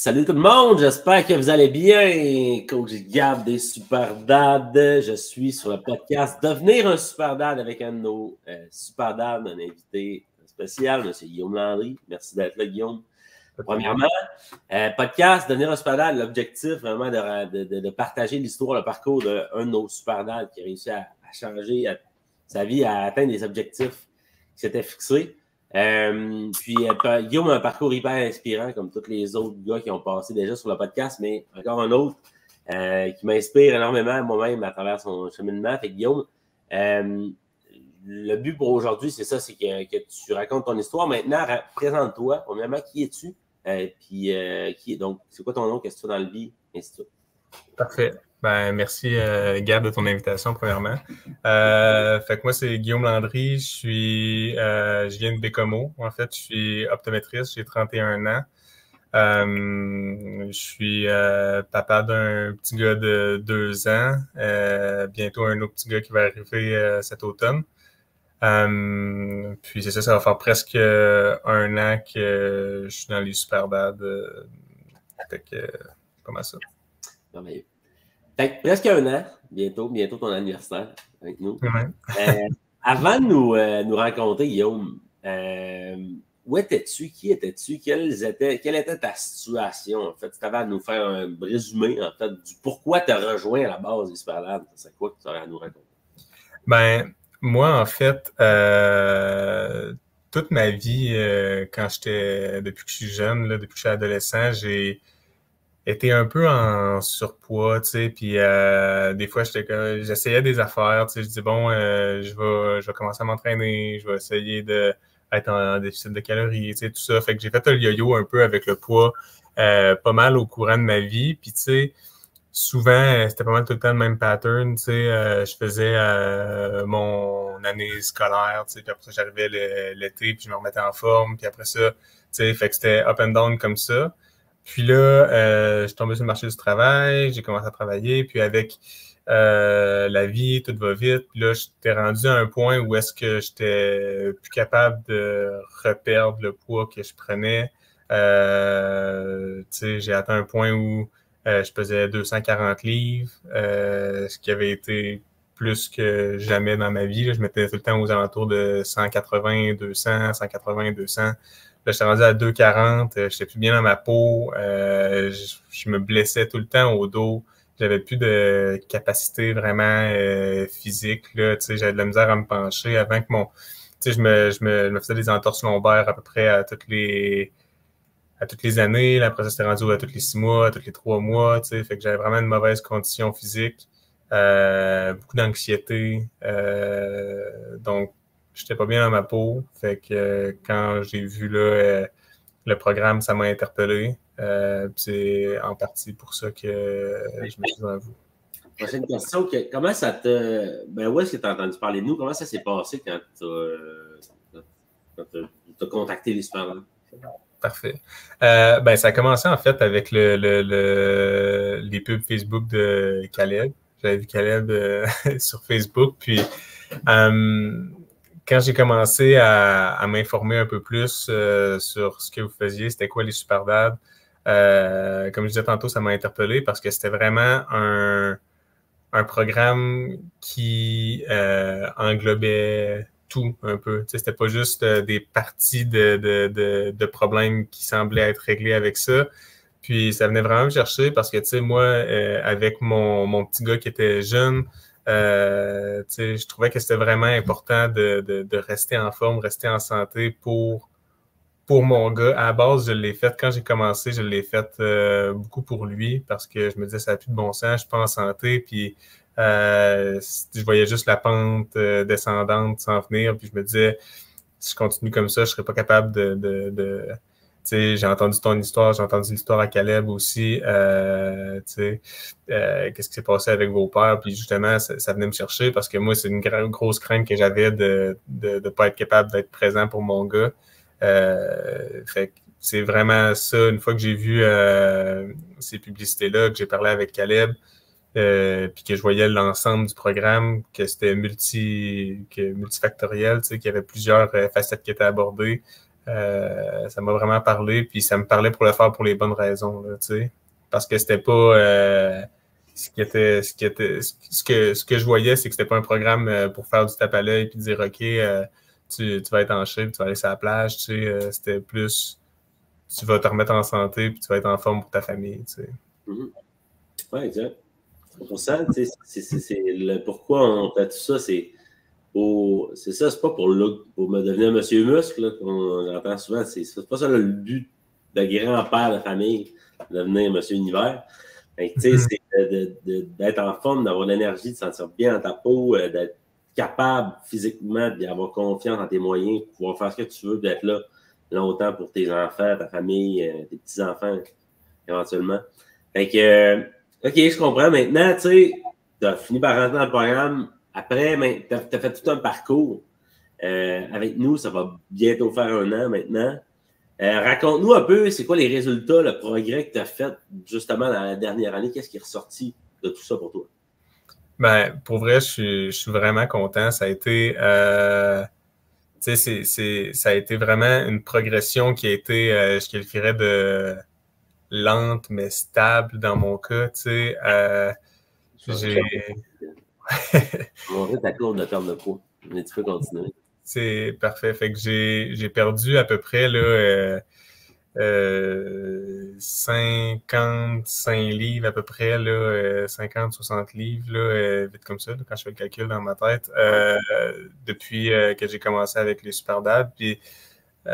Salut tout le monde, j'espère que vous allez bien. Coach Gab des Super Dads. Je suis sur le podcast Devenir un Super Dad avec un de nos Super Dads, un invité spécial, M. Guillaume Landry. Merci d'être là, Guillaume. Premièrement, podcast Devenir un Super Dad, l'objectif vraiment de partager l'histoire, le parcours d'un de nos Super Dads qui a réussi à changer sa vie, à atteindre des objectifs qui s'étaient fixés. Guillaume a un parcours hyper inspirant, comme tous les autres gars qui ont passé déjà sur le podcast, mais encore un autre qui m'inspire énormément moi-même à travers son cheminement. Fait que Guillaume, le but pour aujourd'hui, c'est ça, c'est que tu racontes ton histoire. Maintenant, présente-toi. Premièrement, qui es-tu? Donc, c'est quoi ton nom? Qu'est-ce que tu fais dans la vie? Ainsi de suite. Parfait. Ben, merci, Gab, de ton invitation, premièrement. Fait que moi, c'est Guillaume Landry. Je viens de Bécomo. En fait, je suis optométriste. J'ai 31 ans. Je suis papa d'un petit gars de 2 ans. Bientôt, un autre petit gars qui va arriver cet automne. Puis c'est ça va faire presque 1 an que je suis dans les Super Dads. Fait que, comment ça? Merveilleux. Fait que presque 1 an, bientôt ton anniversaire avec nous. Ouais. Avant de nous rencontrer, Guillaume, où étais-tu? Qui étais-tu? Quelle était ta situation? En fait, tu avais à nous faire un résumé, en fait, du pourquoi tu as rejoint à la base des Super Dads. C'est quoi que tu aurais à nous raconter? Ben, moi, en fait, toute ma vie, depuis que je suis jeune, depuis que je suis adolescent, j'ai été un peu en surpoids, tu sais, puis des fois, j'essayais des affaires, tu sais, je dis bon, je vais commencer à m'entraîner, je vais essayer d'être en déficit de calories, tu sais, tout ça. Fait que j'ai fait un yo-yo un peu avec le poids, pas mal au courant de ma vie, puis tu sais, souvent, c'était pas mal tout le temps le même pattern, tu sais, je faisais mon année scolaire, tu sais, puis après ça, j'arrivais l'été, puis je me remettais en forme, puis après ça, tu sais, fait que c'était up and down comme ça. Puis là, je suis tombé sur le marché du travail, j'ai commencé à travailler, puis avec la vie, tout va vite, puis là, j'étais rendu à un point où est-ce que j'étais plus capable de reperdre le poids que je prenais. Tu sais, j'ai atteint un point où je pesais 240 livres, ce qui avait été plus que jamais dans ma vie. Là. Je m'étais tout le temps aux alentours de 180, 200, 180, 200. Là, j'étais rendu à 240, j'étais plus bien dans ma peau, je me blessais tout le temps au dos. J'avais plus de capacité vraiment physique. Là. Tu sais, j'avais de la misère à me pencher avant que mon... Tu sais, je me faisais des entorses lombaires à peu près à toutes les années. Là, après ça, c'était rendu à tous les 6 mois, à tous les 3 mois. Tu sais, fait que j'avais vraiment une mauvaise condition physique, beaucoup d'anxiété. Donc, j'étais pas bien dans ma peau. Fait que quand j'ai vu là, le programme, ça m'a interpellé. C'est en partie pour ça que je me suis dit à vous. Prochaine question, comment ça te... Ben, où est-ce que tu as entendu parler de nous? Comment ça s'est passé quand tu as contacté les Super Dads? Parfait. Ben, ça a commencé en fait avec les pubs Facebook de Caleb. J'avais vu Caleb sur Facebook. Puis quand j'ai commencé à m'informer un peu plus sur ce que vous faisiez, c'était quoi les Super Dads, comme je disais tantôt, ça m'a interpellé parce que c'était vraiment un programme qui englobait tout un peu. Tu sais, c'était pas juste des parties de problèmes qui semblaient être réglés avec ça. Puis ça venait vraiment me chercher parce que, tu sais, moi, avec mon petit gars qui était jeune, tu sais, je trouvais que c'était vraiment important de rester en forme, rester en santé pour mon gars. À la base, je l'ai fait quand j'ai commencé, je l'ai fait beaucoup pour lui parce que je me disais ça n'a plus de bon sens, je suis pas en santé, puis je voyais juste la pente descendante s'en venir, puis je me disais si je continue comme ça, je serais pas capable de tu sais, j'ai entendu ton histoire, j'ai entendu l'histoire à Caleb aussi, tu sais, qu'est-ce qui s'est passé avec vos pères, puis justement, ça venait me chercher parce que moi, c'est une grosse crainte que j'avais de pas être capable d'être présent pour mon gars. Fait que c'est vraiment ça, une fois que j'ai vu ces publicités-là, que j'ai parlé avec Caleb, puis que je voyais l'ensemble du programme, que c'était multifactoriel, tu sais, qu'il y avait plusieurs facettes qui étaient abordées. Ça m'a vraiment parlé, puis ça me parlait pour le faire pour les bonnes raisons, là, tu sais. Parce que c'était pas ce que je voyais, c'est que c'était pas un programme pour faire du tape à l'œil puis dire OK, tu vas être en shape, tu vas aller sur la plage, tu sais. C'était plus tu vas te remettre en santé puis tu vas être en forme pour ta famille, tu sais. Oui, exact. Pour ça, c'est le pourquoi on fait tout ça, c'est ça, c'est pas pour me devenir Monsieur Muscle, là, qu'on entend souvent, c'est pas ça le but de grand-père de famille, de devenir Monsieur Univers. C'est d'être en forme, d'avoir de l'énergie, de se sentir bien dans ta peau, d'être capable physiquement, d'avoir confiance en tes moyens, de pouvoir faire ce que tu veux, d'être là longtemps pour tes enfants, ta famille, tes petits-enfants, éventuellement. Fait que, OK, je comprends. Maintenant, tu sais, tu as fini par rentrer dans le programme. Après, tu as fait tout un parcours avec nous. Ça va bientôt faire 1 an maintenant. Raconte-nous un peu, c'est quoi les résultats, le progrès que tu as fait justement dans la dernière année? Qu'est-ce qui est ressorti de tout ça pour toi? Ben, pour vrai, je suis vraiment content. Ça a été, ça a été vraiment une progression qui a été, je qualifierais de lente, mais stable dans mon cas, tu sais. J'ai... Montrer ta courbe de perte de poids. Mais tu peux continuer. C'est parfait. Fait que j'ai perdu à peu près là, 55 livres à peu près, là, 50, 60 livres, là, vite comme ça, là, quand je fais le calcul dans ma tête, depuis que j'ai commencé avec les Super Dad. Puis, tu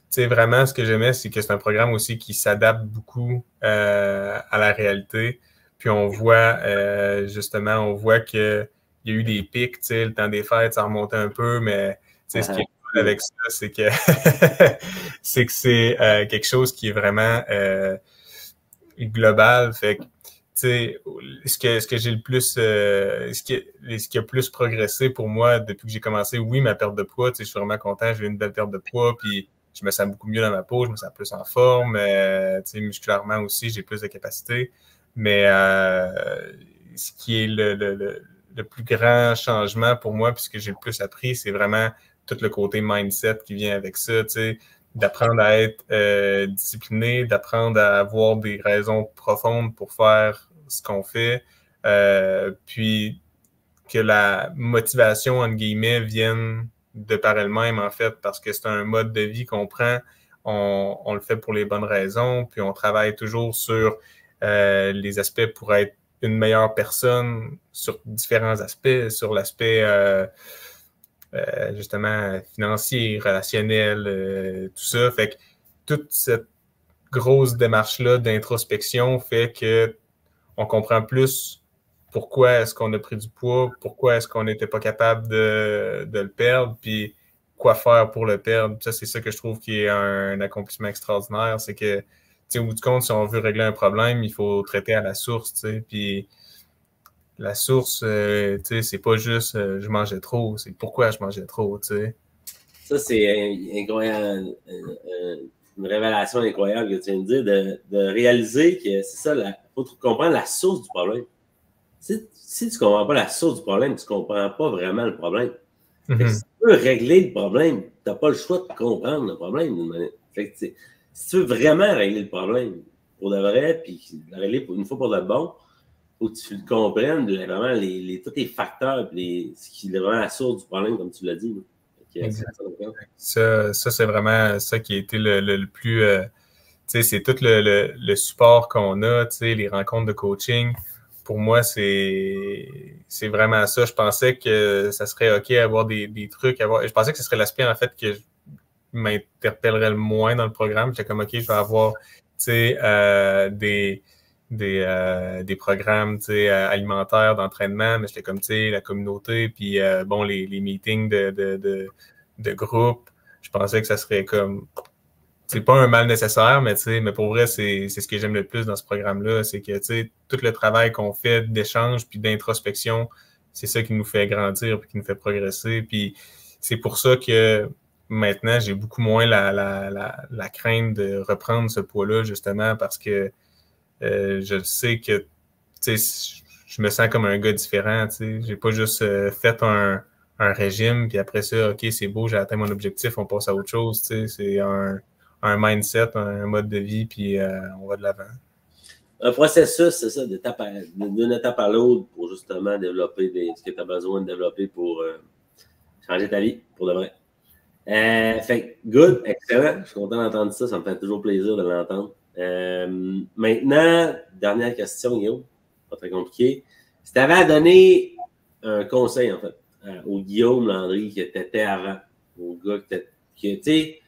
sais, vraiment, ce que j'aimais, c'est que c'est un programme aussi qui s'adapte beaucoup à la réalité. Puis on voit, justement, on voit que il y a eu des pics, tu sais, le temps des fêtes, ça remontait un peu, mais tu sais, ce qui est cool avec ça, c'est que c'est quelque chose qui est vraiment global. Fait que, tu sais, ce que j'ai le plus, ce qui a plus progressé pour moi depuis que j'ai commencé, oui, ma perte de poids, tu sais, je suis vraiment content, j'ai eu une belle perte de poids, puis je me sens beaucoup mieux dans ma peau, je me sens plus en forme, tu sais, musculairement aussi, j'ai plus de capacité. Mais ce qui est le plus grand changement pour moi, puis ce que j'ai le plus appris, c'est vraiment tout le côté mindset qui vient avec ça, tu sais, d'apprendre à être discipliné, d'apprendre à avoir des raisons profondes pour faire ce qu'on fait, puis que la motivation, entre guillemets, vienne de par elle-même, en fait, parce que c'est un mode de vie qu'on prend, on le fait pour les bonnes raisons, puis on travaille toujours sur les aspects pour être une meilleure personne sur différents aspects, sur l'aspect justement financier, relationnel, tout ça. Fait que toute cette grosse démarche-là d'introspection fait que on comprend plus pourquoi est-ce qu'on a pris du poids, pourquoi est-ce qu'on n'était pas capable de le perdre, puis quoi faire pour le perdre. Ça, c'est ça que je trouve qui est un accomplissement extraordinaire, c'est que au bout du compte, si on veut régler un problème, il faut traiter à la source, tu sais, puis la source, tu sais, c'est pas juste je mangeais trop, c'est pourquoi je mangeais trop, tu sais. Ça, c'est incroyable, une révélation incroyable que tu viens de dire, de réaliser que c'est ça, il faut comprendre la source du problème. Si tu ne comprends pas la source du problème, tu ne comprends pas vraiment le problème. Si tu veux régler le problème, tu n'as pas le choix de comprendre le problème d'une manière. Fait que, si tu veux vraiment régler le problème pour de vrai, puis le régler une fois pour de bon, il faut que tu le comprennes, vraiment tous les facteurs, puis ce qui est vraiment la source du problème, comme tu l'as dit. Exact. Ça, c'est vraiment ça qui a été le plus... tu sais, c'est tout le support qu'on a, tu sais, les rencontres de coaching. Pour moi, c'est vraiment ça. Je pensais que ça serait OK avoir des trucs. Je pensais que ce serait l'aspect, en fait, que m'interpellerait le moins dans le programme. J'étais comme, OK, je vais avoir, tu sais, des programmes, tu sais, alimentaires, d'entraînement, mais j'étais comme, tu sais, la communauté, puis bon, les meetings de groupe. Je pensais que ça serait comme... C'est pas un mal nécessaire, mais tu sais, mais pour vrai, c'est ce que j'aime le plus dans ce programme-là, c'est que, tu sais, tout le travail qu'on fait d'échange puis d'introspection, c'est ça qui nous fait grandir puis qui nous fait progresser. Puis c'est pour ça que maintenant, j'ai beaucoup moins la crainte de reprendre ce poids-là, justement, parce que je sais que, tu sais, je me sens comme un gars différent, tu sais. J'ai pas juste fait un un régime, puis après ça, OK, c'est beau, j'ai atteint mon objectif, on passe à autre chose. C'est un mindset, un mode de vie, puis on va de l'avant. Un processus, c'est ça, d'une étape à l'autre pour justement développer ce que tu as besoin de développer pour changer ta vie, pour de vrai. Fait good, excellent. Je suis content d'entendre ça. Ça me fait toujours plaisir de l'entendre. Maintenant, dernière question, Guillaume. Pas très compliqué. Si tu avais à donner un conseil, en fait, au Guillaume Landry que tu étais avant, au gars que tu sais,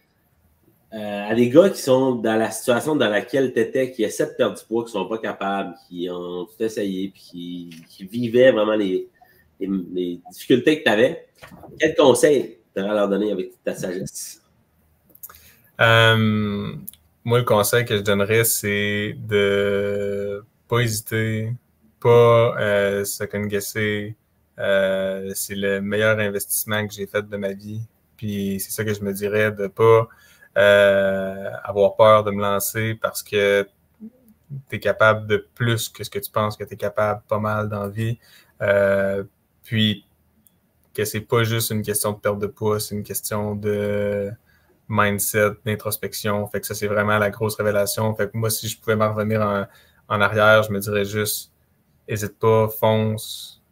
à des gars qui sont dans la situation dans laquelle tu étais, qui essaient de perdre du poids, qui ne sont pas capables, qui ont tout essayé, puis qui vivaient vraiment les difficultés que tu avais, quel conseil tu aurais à leur donner avec ta sagesse? Moi, le conseil que je donnerais, c'est de pas hésiter, pas second-guesser. C'est le meilleur investissement que j'ai fait de ma vie. Puis c'est ça que je me dirais, de pas avoir peur de me lancer parce que tu es capable de plus que ce que tu penses que tu es capable pas mal dans la vie. Puis que c'est pas juste une question de perte de poids, c'est une question de mindset, d'introspection. Fait que ça, c'est vraiment la grosse révélation. Fait que moi, si je pouvais m'en revenir en arrière, je me dirais juste, hésite pas, fonce,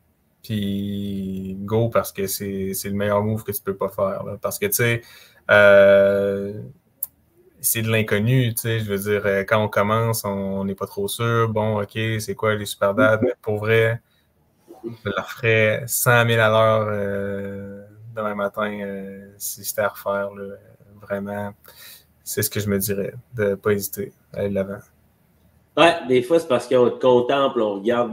puis go, parce que c'est le meilleur move que tu peux pas faire. Là. Parce que, tu sais, c'est de l'inconnu, tu sais, je veux dire, quand on commence, on n'est pas trop sûr. Bon, OK, c'est quoi les super dads? Mais pour vrai, je leur ferais 100 000 à l'heure demain matin si c'était à refaire, là. Vraiment, c'est ce que je me dirais, de ne pas hésiter à aller de l'avant. Ouais, des fois, c'est parce qu'on te contemple, on regarde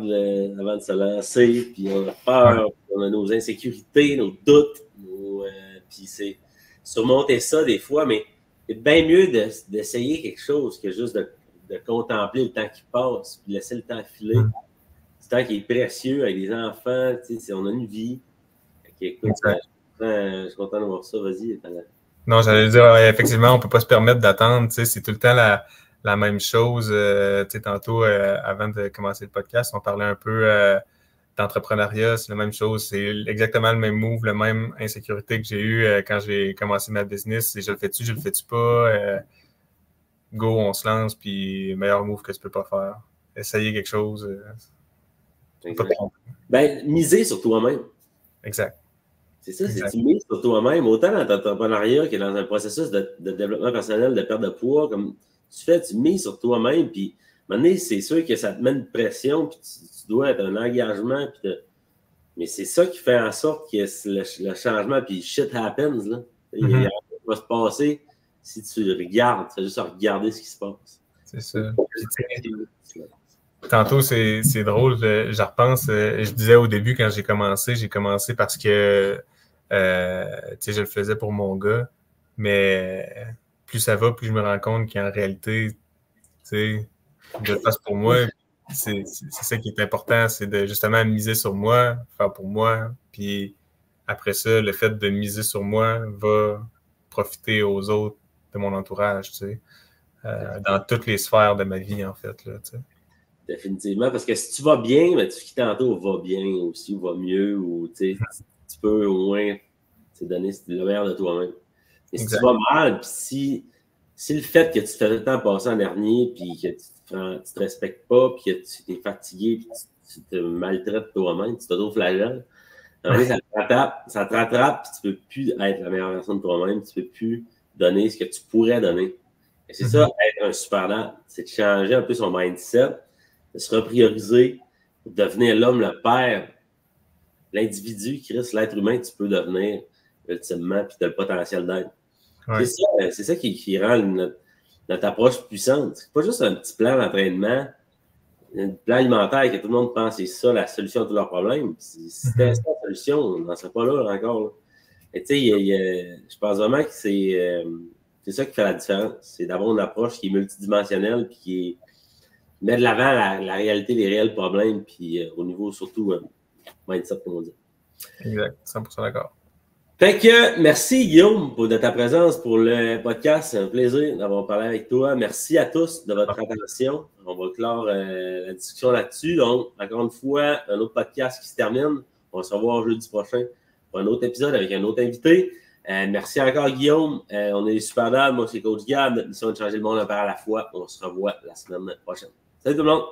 avant de se lancer, puis on a peur, on a nos insécurités, nos doutes, puis c'est surmonter ça des fois, mais c'est bien mieux d'essayer quelque chose que juste de contempler le temps qui passe, puis laisser le temps filer. C'est un temps qui est précieux avec les enfants, tu sais, on a une vie. Écoute, je suis content de voir ça, vas-y. Non, j'allais dire, effectivement, on ne peut pas se permettre d'attendre, tu sais, c'est tout le temps la même chose. Tu sais, tantôt, avant de commencer le podcast, on parlait un peu d'entrepreneuriat, c'est la même chose, c'est exactement le même move, la même insécurité que j'ai eue quand j'ai commencé ma business, c'est je le fais-tu pas, go, on se lance, puis meilleur move que tu peux pas faire. Essayer quelque chose, pas te tromper. Ben, miser sur toi-même. Exact. C'est ça, c'est tu mises sur toi-même, autant dans l'entrepreneuriat que dans un processus de développement personnel, de perte de poids, comme tu mises sur toi-même, puis maintenant, c'est sûr que ça te met une pression, puis tu dois être un engagement, mais c'est ça qui fait en sorte que le changement, puis shit happens, là. Il y a rien qui va se passer si tu regardes, tu fais juste regarder ce qui se passe. C'est ça. Tantôt, c'est drôle, je repense, je disais au début quand j'ai commencé parce que tu sais, je le faisais pour mon gars, mais plus ça va, plus je me rends compte qu'en réalité, tu sais, je le fasse pour moi, c'est ça qui est important, c'est de justement miser sur moi, faire pour moi, puis après ça, le fait de miser sur moi va profiter aux autres de mon entourage, tu sais, dans toutes les sphères de ma vie, en fait, là, tu sais. Définitivement, parce que si tu vas bien, ben, tu quittes tantôt va bien aussi, ou va mieux, ou tu peux au moins donner le meilleur de toi-même. Et si tu vas mal, puis si le fait que tu fais le temps passer en dernier, puis que tu te respectes pas, puis que tu es fatigué, puis tu te maltraites toi-même, tu t'auto-flagelles, ça te rattrape, puis tu peux plus être la meilleure version de toi-même, tu peux plus donner ce que tu pourrais donner. Et c'est ça, être un super dad, c'est de changer un peu son mindset, de se reprioriser, de devenir l'homme, le père, l'individu, Chris, l'être humain que tu peux devenir ultimement, puis tu as le potentiel d'être. Ouais. C'est ça qui rend notre approche puissante. C'est pas juste un petit plan d'entraînement, un plan alimentaire que tout le monde pense que c'est ça la solution à tous leurs problèmes. Si c'était ça la solution, on n'en serait pas là encore. Là. Et tu sais, je pense vraiment que c'est ça qui fait la différence. C'est d'avoir une approche qui est multidimensionnelle, puis qui met de l'avant la réalité, les réels problèmes, puis au niveau surtout mindset, comme on dit. Exact, 100% d'accord. Fait que merci Guillaume de ta présence pour le podcast. C'est un plaisir d'avoir parlé avec toi. Merci à tous de votre attention. On va clore la discussion là-dessus. Donc, encore une fois, un autre podcast qui se termine. On va se revoir jeudi prochain pour pour un autre épisode avec un autre invité. Merci encore, Guillaume. On est les Super Dads. Moi, c'est Coach Gab. Notre mission est de changer le monde un par à la fois. On se revoit la semaine prochaine. Salut tout le monde!